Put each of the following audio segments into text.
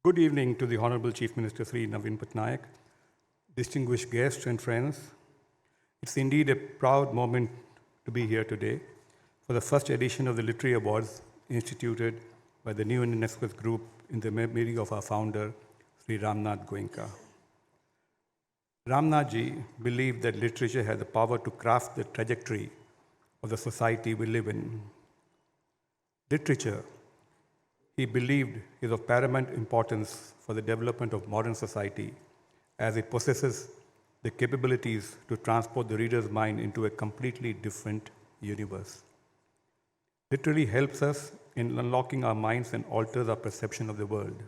Good evening to the Honorable Chief Minister Sri Naveen Patnaik, distinguished guests and friends. It's indeed a proud moment to be here today for the first edition of the Literary Awards instituted by the New Indian Express Group in the memory of our founder, Sri Ramnath Goenka. Ramnath ji believed that literature had the power to craft the trajectory of the society we live in. Literature, he believed, is of paramount importance for the development of modern society as it possesses the capabilities to transport the reader's mind into a completely different universe. Literally helps us in unlocking our minds and alters our perception of the world.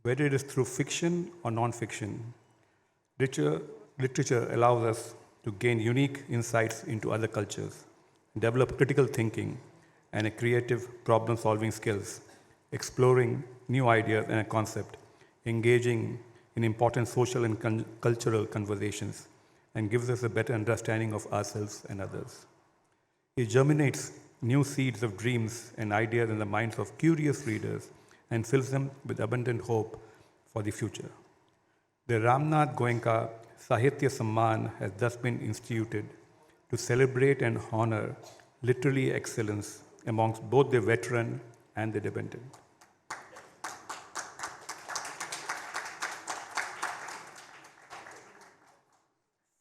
Whether it is through fiction or non-fiction, literature allows us to gain unique insights into other cultures, develop critical thinking, and a creative problem-solving skills, exploring new ideas and a concept, engaging in important social and cultural conversations, and gives us a better understanding of ourselves and others. It germinates new seeds of dreams and ideas in the minds of curious readers and fills them with abundant hope for the future. The Ramnath Goenka Sahithya Samman has thus been instituted to celebrate and honor literary excellence amongst both the veteran and the dependent.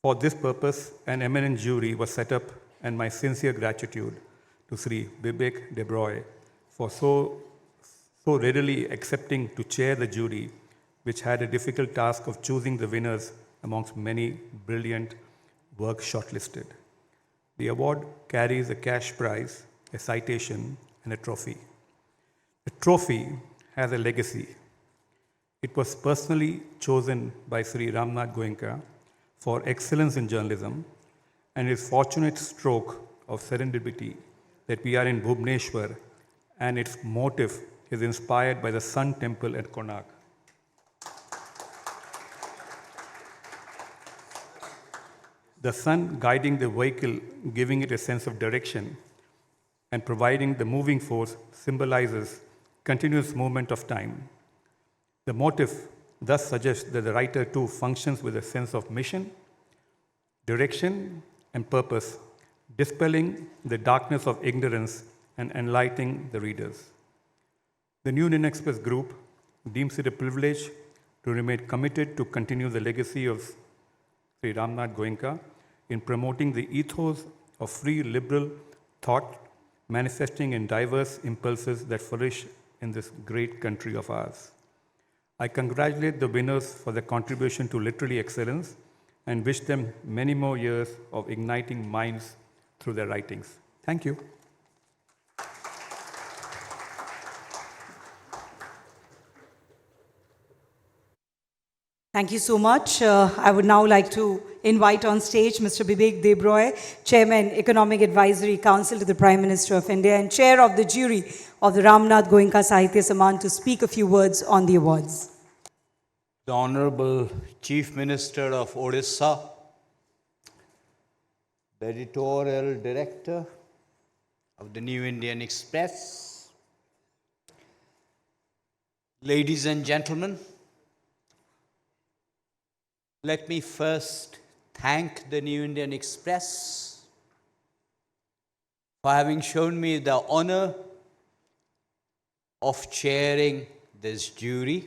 For this purpose, an eminent jury was set up, and my sincere gratitude to Sri Vivek Debroy for so readily accepting to chair the jury, which had a difficult task of choosing the winners amongst many brilliant works shortlisted. The award carries a cash prize, a citation, and a trophy. The trophy has a legacy. It was personally chosen by Sri Ramnath Goenka for excellence in journalism and his fortunate stroke of serendipity that we are in Bhubaneswar, and its motive is inspired by the Sun Temple at Konark. The sun guiding the vehicle, giving it a sense of direction, and providing the moving force symbolizes continuous movement of time. The motive thus suggests that the writer too functions with a sense of mission, direction, and purpose, dispelling the darkness of ignorance and enlightening the readers. The New Indian Express Group deems it a privilege to remain committed to continue the legacy of Sri Ramnath Goenka in promoting the ethos of free liberal thought manifesting in diverse impulses that flourish in this great country of ours. I congratulate the winners for their contribution to literary excellence and wish them many more years of igniting minds through their writings. Thank you. Thank you so much. I would now like to invite on stage Mr. Vivek Debroy, Chairman, Economic Advisory Council to the Prime Minister of India and Chair of the Jury of the Ramnath Goenka Sahithya Samman, to speak a few words on the awards. The Honorable Chief Minister of Odisha, the Editorial Director of the New Indian Express, ladies and gentlemen, let me first thank the New Indian Express for having shown me the honor of chairing this jury.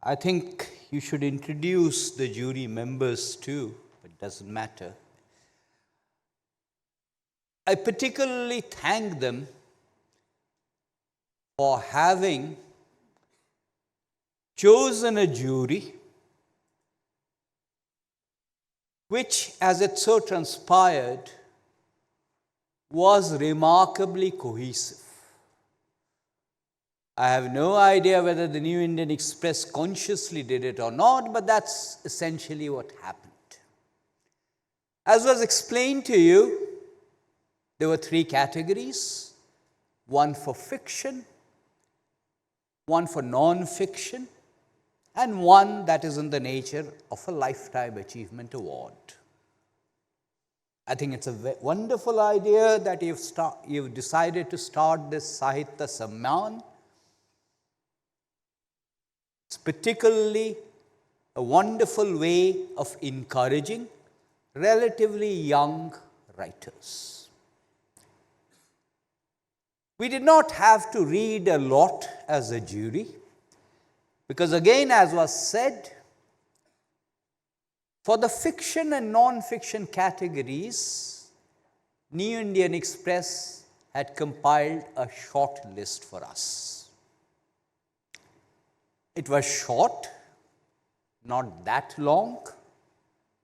I think you should introduce the jury members too, but it doesn't matter. I particularly thank them for having chosen a jury which, as it so transpired, was remarkably cohesive. I have no idea whether the New Indian Express consciously did it or not, but that's essentially what happened. As was explained to you, there were 3 categories: one for fiction, one for non-fiction, and one that is in the nature of a Lifetime Achievement Award. I think it's a wonderful idea that you've decided to start this Sahithya Samman. It's particularly a wonderful way of encouraging relatively young writers. We did not have to read a lot as a jury, because again, as was said, for the fiction and non-fiction categories, New Indian Express had compiled a short list for us. It was short, not that long,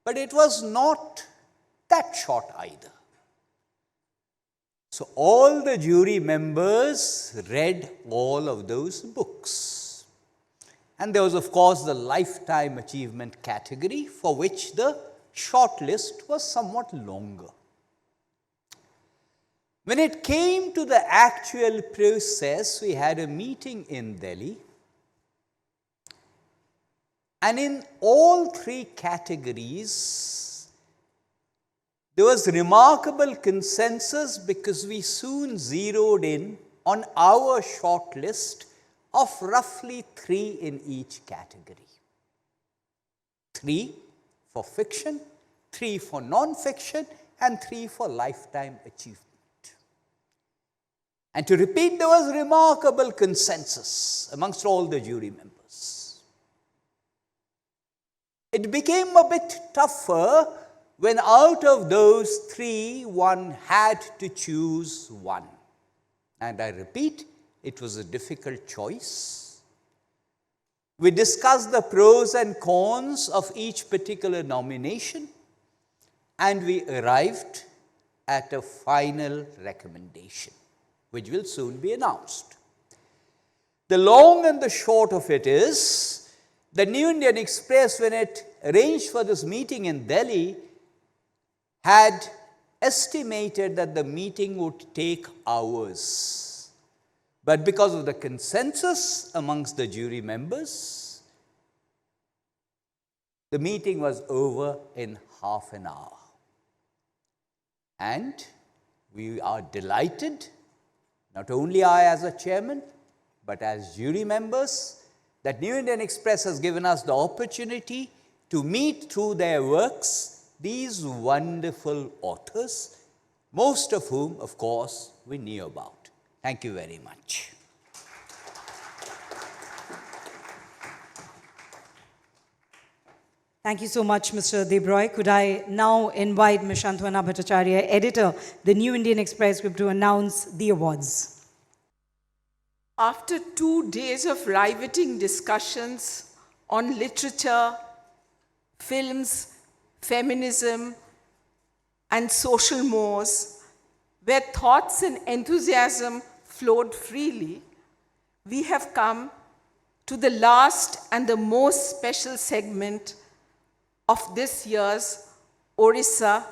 but it was not that short either. So all the jury members read all of those books. And there was, of course, the lifetime achievement category, for which the short list was somewhat longer. When it came to the actual process, we had a meeting in Delhi. And in all three categories, there was remarkable consensus, because we soon zeroed in on our short list of roughly 3 in each category. 3 for fiction, 3 for non-fiction, and 3 for lifetime achievement. And to repeat, there was remarkable consensus amongst all the jury members. It became a bit tougher when out of those 3, one had to choose one. And I repeat, it was a difficult choice. We discussed the pros and cons of each particular nomination, and we arrived at a final recommendation, which will soon be announced. The long and the short of it is, the New Indian Express, when it arranged for this meeting in Delhi, had estimated that the meeting would take hours. But because of the consensus amongst the jury members, the meeting was over in half an hour. And we are delighted, not only I as a chairman, but as jury members, that New Indian Express has given us the opportunity to meet through their works these wonderful authors, most of whom, of course, we knew about. Thank you very much. Thank you so much, Mr. Debroy. Could I now invite Ms. Shantwana Bhattacharya, editor, the New Indian Express Group, to announce the awards. After 2 days of riveting discussions on literature, films, feminism, and social mores, where thoughts and enthusiasm flowed freely, we have come to the last and the most special segment of this year's Orissa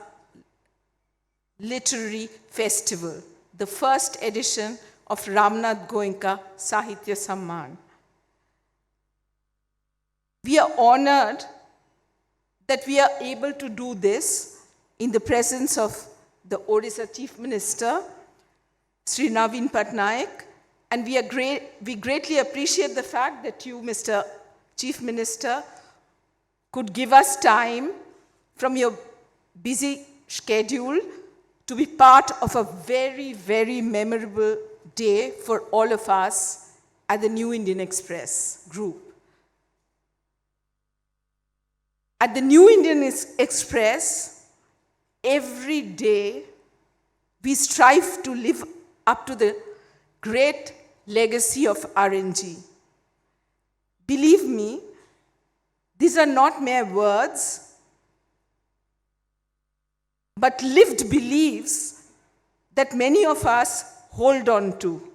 Literary Festival, the first edition of Ramnath Goenka Sahithya Samman. We are honored that we are able to do this in the presence of the Odisha Chief Minister, Sri Naveen Patnaik, and we greatly appreciate the fact that you, Mr. Chief Minister, could give us time from your busy schedule to be part of a very, very memorable day for all of us at the New Indian Express Group. At the New Indian Express, every day we strive to live up to the great legacy of RNG. Believe me, these are not mere words, but lived beliefs that many of us hold on to.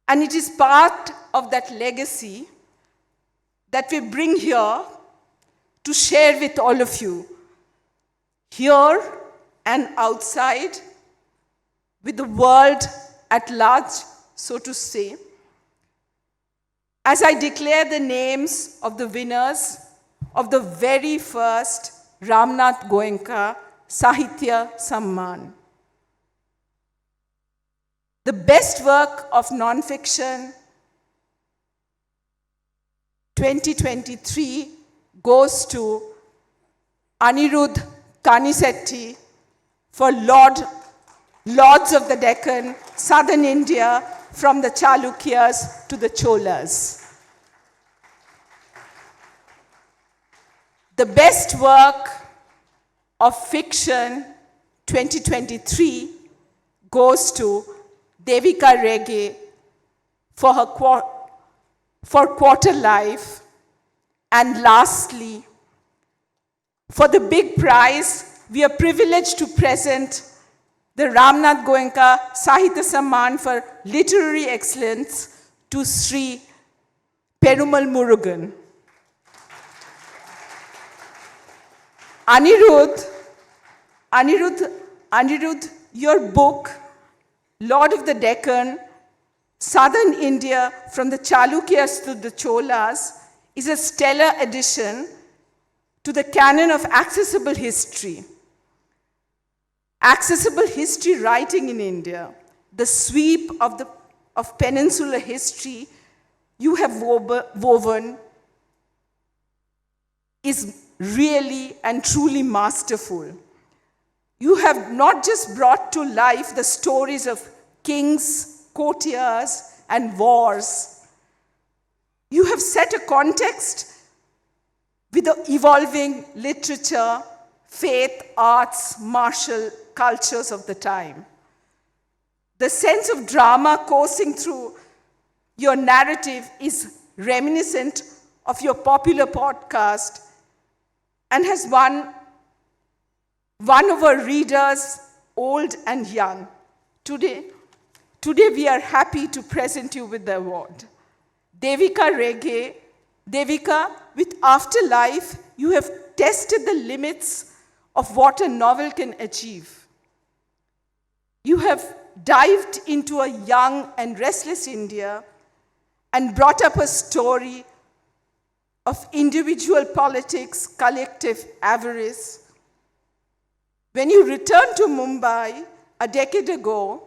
And it is part of that legacy that we bring here to share with all of you, here and outside, with the world at large, so to say, as I declare the names of the winners of the very first Ramnath Goenka Sahithya Samman. The best work of non-fiction 2023 goes to Anirudh Kanisetti for Lords of the Deccan, Southern India, from the Chalukyas to the Cholas. The best work of fiction 2023 goes to Devika Rege for her Quarter Life. And lastly, for the big prize, we are privileged to present the Ramnath Goenka Sahithya Samman for Literary Excellence to Sri Perumal Murugan. Anirudh, your book, Lord of the Deccan, Southern India from the Chalukyas to the Cholas, is a stellar addition to the canon of accessible history. Accessible history writing in India, the sweep of peninsular history you have woven is really and truly masterful. You have not just brought to life the stories of kings, courtiers, and wars. You have set a context with the evolving literature, faith, arts, martial cultures of the time. The sense of drama coursing through your narrative is reminiscent of your popular podcast and has won over readers, old and young. Today we are happy to present you with the award. Devika Rege, with Afterlife, you have tested the limits of what a novel can achieve. You have dived into a young and restless India and brought up a story of individual politics, collective avarice. When you returned to Mumbai a decade ago,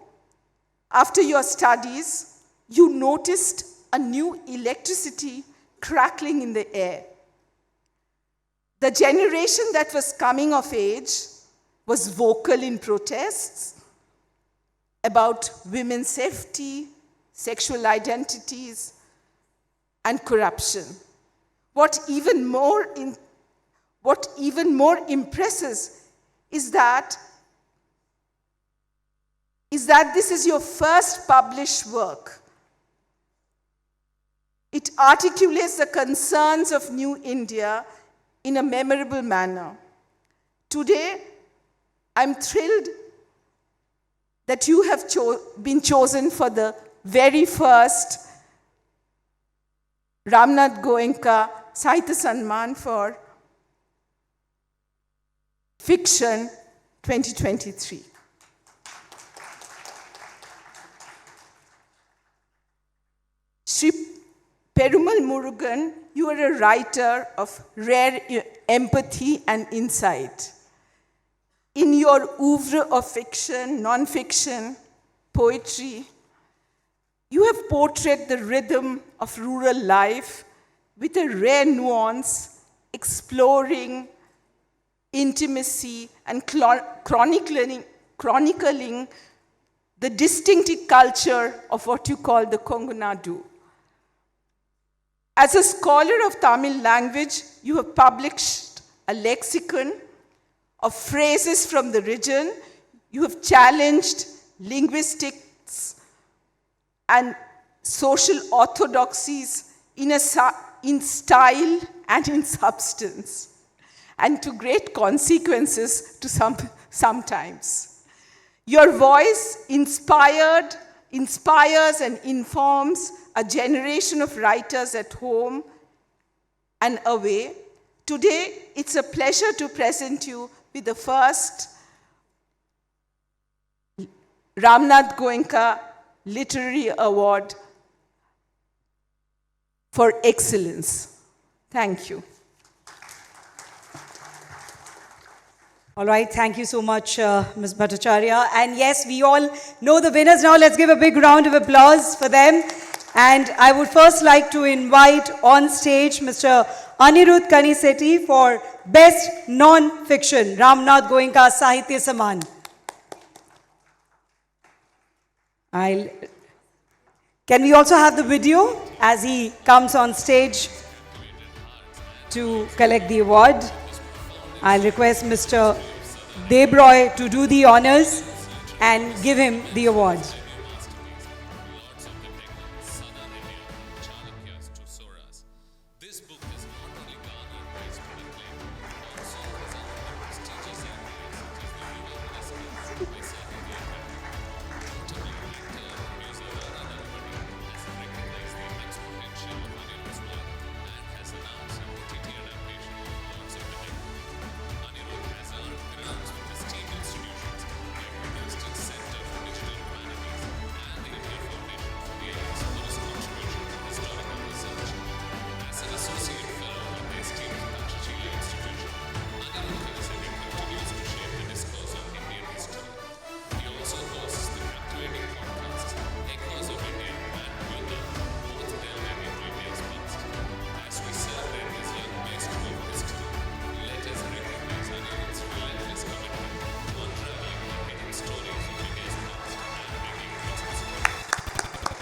after your studies, you noticed a new electricity crackling in the air. The generation that was coming of age was vocal in protests about women's safety, sexual identities, and corruption. What even more impresses is that this is your first published work. It articulates the concerns of New India in a memorable manner. Today, I'm thrilled that you have been chosen for the very first Ramnath Goenka Sahithya Samman for Fiction 2023. Sri Perumal Murugan, you are a writer of rare empathy and insight. In your oeuvre of fiction, non-fiction, poetry, you have portrayed the rhythm of rural life with a rare nuance, exploring intimacy and chronicling the distinctive culture of what you call the Kongu Nadu. As a scholar of Tamil language, you have published a lexicon of phrases from the region. You have challenged linguistics and social orthodoxies in style and in substance, and to great consequences to sometimes. Your voice inspires and informs a generation of writers at home and away. Today, it's a pleasure to present you with the first Ramnath Goenka Literary Award for Excellence. Thank you. All right, thank you so much, Ms. Bhattacharya. And yes, we all know the winners now. Let's give a big round of applause for them. And I would first like to invite on stage Mr. Anirudh Kanisetti for Best Non-Fiction, Ramnath Goenka Sahithya Samman. Can we also have the video as he comes on stage to collect the award? I'll request Mr. Debroy to do the honors and give him the award.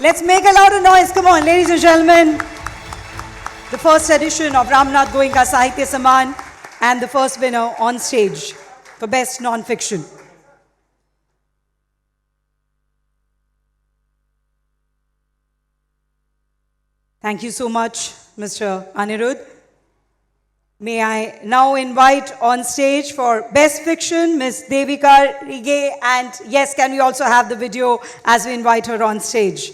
Let's make a louder noise. Come on, ladies and gentlemen. The first edition of Ramnath Goenka Sahithya Samman and the first winner on stage for Best Non-Fiction. Thank you so much, Mr. Anirudh. May I now invite on stage for Best Fiction, Ms. Devika Rige, and yes, can we also have the video as we invite her on stage?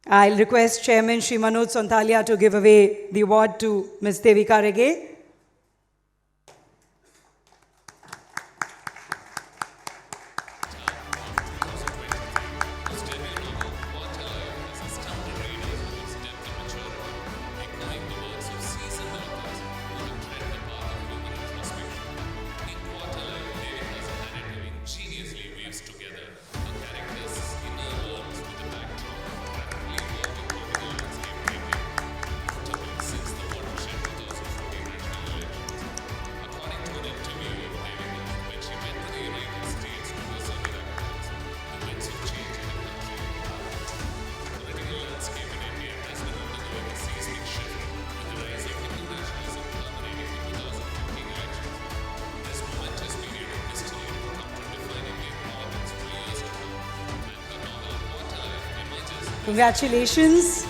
I'll request Chairman Shri Manoj Sonthalia to give away the award to Ms. Devika Rige. Congratulations.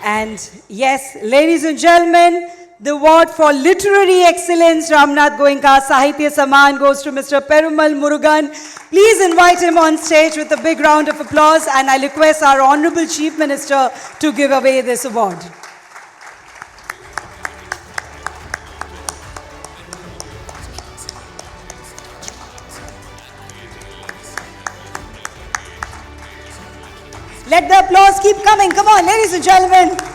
And yes, ladies and gentlemen, the award for Literary Excellence, Ramnath Goenka Sahithya Samman, goes to Mr. Perumal Murugan. Please invite him on stage with a big round of applause, and I request our Honorable Chief Minister to give away this award. Let the applause keep coming. Come on, ladies and gentlemen.